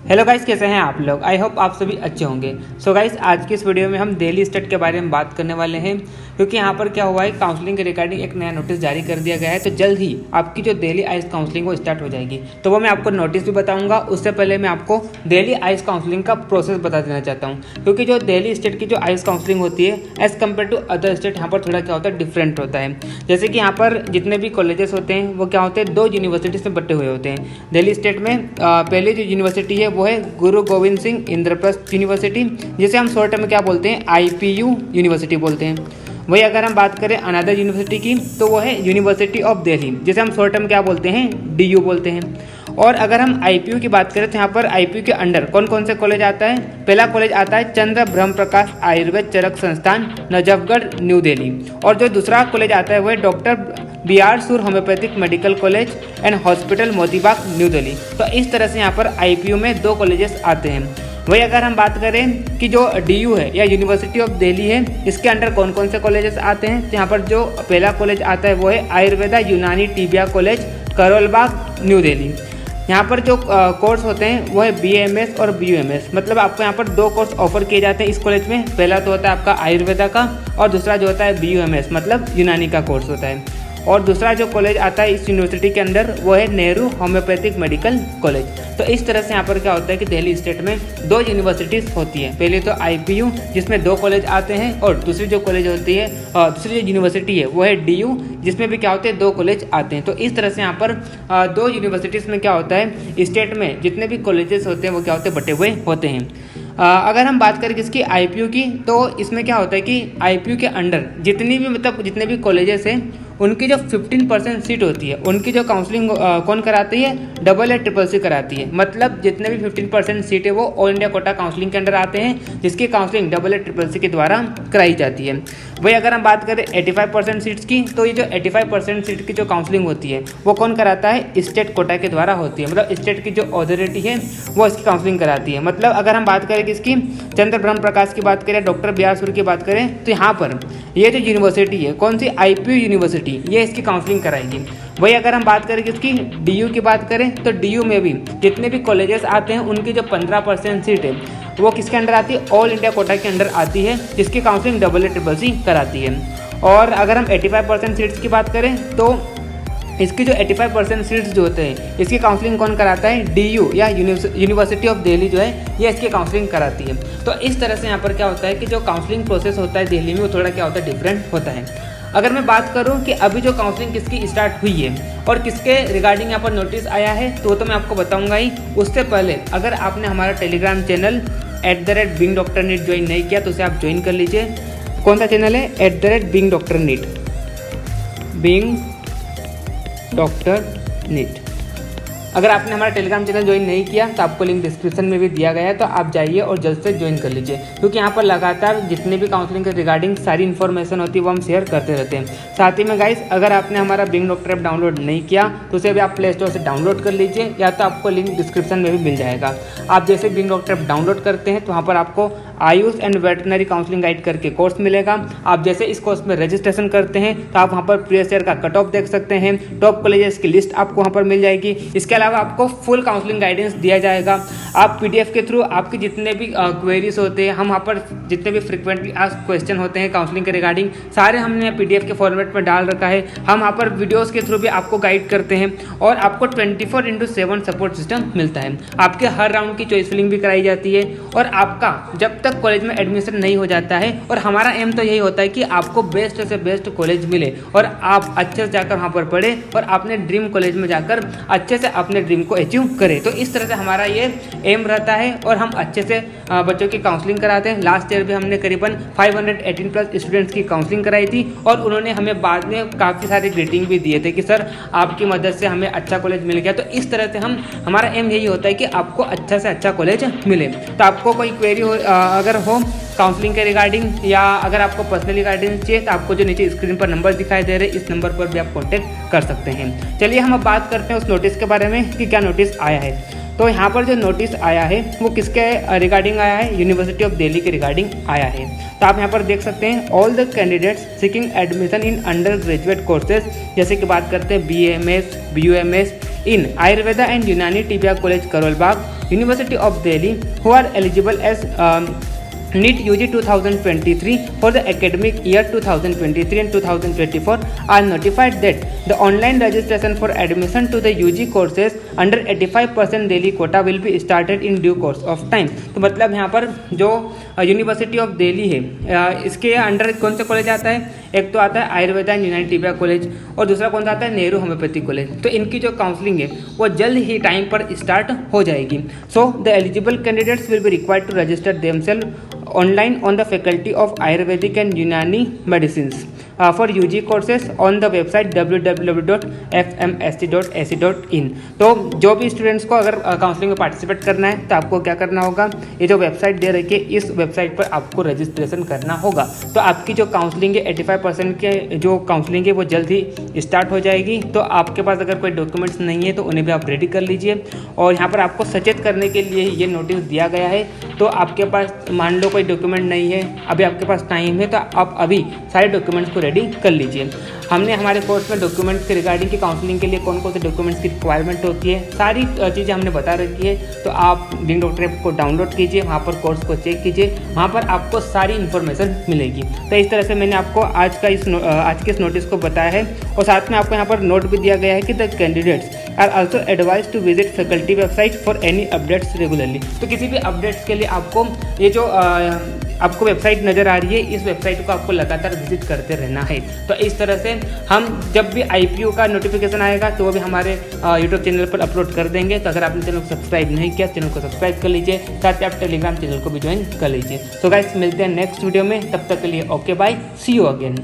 Hello guys, कैसे हैं आप लोग। आई होप आप सभी अच्छे होंगे। सो गाइस, आज की इस वीडियो में हम दिल्ली स्टेट के बारे में बात करने वाले हैं, क्योंकि यहाँ पर क्या हुआ है, काउंसलिंग के रिगार्डिंग एक नया नोटिस जारी कर दिया गया है। तो जल्द ही आपकी जो दिल्ली आइज काउंसलिंग वो स्टार्ट हो जाएगी। तो वो मैं आपको नोटिस भी बताऊंगा। उससे पहले मैं आपको दिल्ली आइज काउंसलिंग का प्रोसेस बता देना चाहता हूँ, क्योंकि जो दिल्ली स्टेट की जो आइज काउंसलिंग होती है as compare to other state, यहाँ पर थोड़ा क्या होता है, डिफरेंट होता है। जैसे कि यहाँ पर जितने भी कॉलेजेस होते हैं वो क्या होते हैं, दो यूनिवर्सिटीज़ में बटे हुए होते हैं। दिल्ली स्टेट में पहली जो यूनिवर्सिटी है वो है गुरु गोविंद सिंह इंद्रप्रस्थ यूनिवर्सिटी, जिसे हम शॉर्ट में क्या बोलते हैं, IPU यूनिवर्सिटी बोलते हैं। वही अगर हम बात करें अनदर यूनिवर्सिटी की, तो वो है यूनिवर्सिटी ऑफ दिल्ली, जिसे हम शॉर्ट में क्या बोलते हैं, DU बोलते हैं। और अगर हम IPU की बात करें तो यहाँ पर IPU के अंडर कौन कौन से कॉलेज आता है। पहला कॉलेज आता है चंद्र ब्रह्म प्रकाश आयुर्वेद चरक संस्थान, नजफगढ़, न्यू दिल्ली। और जो दूसरा कॉलेज आता है वो है डॉक्टर BR सूर homeopathic medical college and hospital, Motibagh, new Delhi. तो इस तरह से यहाँ पर IPU में दो कॉलेजेस आते हैं। वही अगर हम बात करें कि जो DU है या यूनिवर्सिटी ऑफ दिल्ली है, इसके अंडर कौन कौन से कॉलेजेस आते हैं, तो यहाँ पर जो पहला कॉलेज आता है वो है आयुर्वेदा यूनानी टिबिया कॉलेज, करोल बाग, न्यू दिल्ली। यहाँ पर जो कोर्स होते हैं वो है BAMS और BUMS, मतलब आपको यहाँ पर दो कोर्स ऑफर किए जाते हैं इस कॉलेज में। पहला तो होता है आपका आयुर्वेदा का, और दूसरा जो होता है BUMS, मतलब यूनानी का कोर्स होता है। और दूसरा जो कॉलेज आता है इस यूनिवर्सिटी के अंदर वो है नेहरू होम्योपैथिक मेडिकल कॉलेज। तो इस तरह से यहाँ पर क्या होता है कि दिल्ली स्टेट में दो यूनिवर्सिटीज़ होती है। पहले तो IPU जिसमें दो कॉलेज आते हैं, और दूसरी जो कॉलेज होती है, दूसरी जो यूनिवर्सिटी है वो है DU, जिसमें भी क्या होते हैं, दो कॉलेज आते हैं। तो इस तरह से यहाँ पर दो यूनिवर्सिटीज़ में क्या होता है, स्टेट में जितने भी कॉलेजेस होते हैं वो क्या होते हैं, बटे हुए होते हैं। अगर हम बात करें किसकी, IPU की, तो इसमें क्या होता है कि IPU के अंडर जितने भी कॉलेजेस हैं उनकी जो 15% सीट होती है, उनकी जो काउंसलिंग कौन कराती है, AA CCC कराती है। मतलब जितने भी 15% सीट है वो ऑल इंडिया कोटा काउंसलिंग के अंडर आते हैं, जिसकी काउंसलिंग AA CCC के द्वारा कराई जाती है। वही अगर हम बात करें 85% सीट्स की, तो ये जो 85% सीट की जो काउंसलिंग होती है वो कौन कराता है, स्टेट कोटा के द्वारा होती है। मतलब स्टेट की जो अथॉरिटी है वो इसकी काउंसलिंग कराती है। मतलब अगर हम बात करें किसकी, चंद्र ब्रह्म प्रकाश की बात करें, डॉक्टर BR सूर की बात करें, तो यहाँ पर ये जो यूनिवर्सिटी है, कौन सी, IPU यूनिवर्सिटी, ये इसकी काउंसलिंग कराएगी। वही अगर हम बात करें किसकी, DU की बात करें, तो DU में भी जितने भी कॉलेजेस आते हैं उनकी जो 15% सीट है वो किसके अंडर आती है, ऑल इंडिया कोटा के अंडर आती है, जिसकी काउंसलिंग AA CCC कराती है। और अगर हम 85% सीट्स की बात करें, तो इसकी जो 85% सीट्स जो होते हैं इसकी काउंसलिंग कौन कराता है, DU या यूनिवर्सिटी ऑफ दिल्ली जो है ये इसकी काउंसलिंग कराती है। तो इस तरह से यहाँ पर क्या होता है कि जो काउंसलिंग प्रोसेस होता है दिल्ली में वो थोड़ा क्या होता है, डिफरेंट होता है। अगर मैं बात करूं कि अभी जो काउंसलिंग किसकी स्टार्ट हुई है और किसके रिगार्डिंग यहाँ पर नोटिस आया है, तो मैं आपको बताऊंगा ही। उससे पहले अगर आपने हमारा टेलीग्राम चैनल @BeingDoctorNeet ज्वाइन नहीं किया तो उसे आप ज्वाइन कर लीजिए। कौन सा चैनल है, @BeingDoctorNeet, BeingDoctorNeet। अगर आपने हमारा टेलीग्राम चैनल ज्वाइन नहीं किया तो आपको लिंक डिस्क्रिप्शन में भी दिया गया है, तो आप जाइए और जल्द से ज्वाइन कर लीजिए, क्योंकि यहाँ पर लगातार जितने भी काउंसलिंग के रिगार्डिंग सारी इन्फॉर्मेशन होती है वो हम शेयर करते रहते हैं। साथ ही में गाइस, अगर आपने हमारा बिंग डॉक्टर ऐप डाउनलोड नहीं किया तो उसे भी आप प्ले स्टोर से डाउनलोड कर लीजिए, या तो आपको लिंक डिस्क्रिप्शन में भी मिल जाएगा। आप जैसे बिंग डॉक्टर ऐप डाउनलोड करते हैं तो वहाँ पर आपको Ayush and veterinary counselling guide करके कोर्स मिलेगा। आप जैसे इस कोर्स में रजिस्ट्रेशन करते हैं तो आप वहाँ पर प्रीवियस ईयर का कट ऑफ देख सकते हैं, टॉप कॉलेजेस की लिस्ट आपको वहाँ पर मिल जाएगी। इसके अलावा आपको फुल काउंसलिंग गाइडेंस दिया जाएगा। आप PDF के थ्रू आपके जितने भी क्वेरीज होते हैं, हम वहाँ पर जितने भी फ्रिक्वेंटली आस्क्ड क्वेश्चन होते हैं काउंसलिंग के रिगार्डिंग, सारे हमने PDF के फॉर्मेट में डाल रखा है। हम वहाँ पर वीडियोस के थ्रू भी आपको गाइड करते हैं, और आपको 24/7 सपोर्ट सिस्टम मिलता है। आपके हर राउंड की चॉइस फिलिंग भी कराई जाती है, और आपका जब तक कॉलेज में एडमिशन नहीं हो जाता है, और हमारा एम तो यही होता है कि आपको बेस्ट से बेस्ट कॉलेज मिले और आप अच्छे से जाकर वहाँ पर पढ़े और अपने ड्रीम कॉलेज में जाकर अच्छे से अपने ड्रीम को अचीव करें। तो इस तरह से हमारा ये एम रहता है, और हम अच्छे से बच्चों की काउंसलिंग कराते हैं। लास्ट ईयर भी हमने करीबन 518+ स्टूडेंट्स की काउंसलिंग कराई थी, और उन्होंने हमें बाद में काफ़ी सारे ग्रीटिंग भी दिए थे कि सर आपकी मदद से हमें अच्छा कॉलेज मिल गया। तो इस तरह से हमारा एम यही होता है कि आपको अच्छा से अच्छा कॉलेज मिले। तो आपको कोई क्वेरी अगर हो काउंसलिंग के रिगार्डिंग, या अगर आपको पर्सनली गाइडेंस चाहिए, तो आपको जो नीचे स्क्रीन पर नंबर दिखाई दे रहे हैं इस नंबर पर भी आप कॉन्टैक्ट कर सकते हैं। चलिए हम अब बात करते हैं उस नोटिस के बारे में कि क्या नोटिस आया है। तो यहाँ पर जो नोटिस आया है वो किसके रिगार्डिंग आया है, यूनिवर्सिटी ऑफ दिल्ली के रिगार्डिंग आया है। तो आप यहाँ पर देख सकते हैं, all the candidates seeking admission in under graduate courses, जैसे कि बात करते हैं BAMS BUMS in Ayurveda and Unani Tibbia college Karol Bagh, University of Delhi who are eligible as NEET UG 2023 for the academic year 2023 and 2024 are notified that the online registration for admission to the UG courses under 85% Delhi quota will be started in due course of time। तो मतलब यहाँ पर जो university of Delhi है इसके under कौन सा college आता है, एक तो आता है आयुर्वेदा यूनानी टिबिया कॉलेज और दूसरा कौन सा आता है नेहरू होम्योपैथी कॉलेज। तो इनकी जो काउंसलिंग है वो जल्द ही टाइम पर स्टार्ट हो जाएगी। So the eligible candidates will be required to register themselves online on the faculty of Ayurvedic and Unani medicines for UG courses on the website www.fmsc.ac.in। तो जो भी स्टूडेंट्स को अगर काउंसलिंग में पार्टिसिपेट करना है तो आपको क्या करना होगा, ये जो वेबसाइट दे रखी है इस वेबसाइट पर आपको रजिस्ट्रेशन करना होगा। तो आपकी जो काउंसलिंग है 85% के जो काउंसलिंग है वो जल्द ही स्टार्ट हो जाएगी। तो आपके पास अगर कोई डॉक्यूमेंट्स नहीं है तो उन्हें भी आप रेडी कर लीजिए। और यहाँ पर आपको सचेत करने के लिए ये नोटिस दिया गया है। तो आपके पास मान लो कोई डॉक्यूमेंट नहीं है, अभी आपके पास टाइम है तो आप अभी सारे डॉक्यूमेंट्स को रेडी कर लीजिए। हमने हमारे कोर्स में डॉक्यूमेंट्स के रिगार्डिंग की काउंसलिंग के लिए कौन कौन से डॉक्यूमेंट्स की रिक्वायरमेंट होती है सारी चीज़ें हमने बता रखी है। तो आप लिंक डॉक्टर ऐप को डाउनलोड कीजिए, वहाँ पर कोर्स को चेक कीजिए, वहाँ पर आपको सारी इन्फॉर्मेशन मिलेगी। तो इस तरह से मैंने आपको आज के इस नोटिस को बताया है। और साथ में आपको यहाँ पर नोट भी दिया गया है कि the candidates are also advise to visit faculty website for any updates regularly. तो किसी भी अपडेट्स के लिए आपको ये जो आपको वेबसाइट नज़र आ रही है इस वेबसाइट को आपको लगातार विजिट करते रहना है। तो इस तरह से हम जब भी IPO का नोटिफिकेशन आएगा तो वो भी हमारे यूट्यूब चैनल पर अपलोड कर देंगे। तो अगर आपने चैनल को सब्सक्राइब नहीं किया चैनल को सब्सक्राइब कर लीजिए, साथ ही आप टेलीग्राम चैनल को भी ज्वाइन कर लीजिए। सो गाइस मिलते हैं नेक्स्ट वीडियो में, तब तक के लिए okay bye, see you again.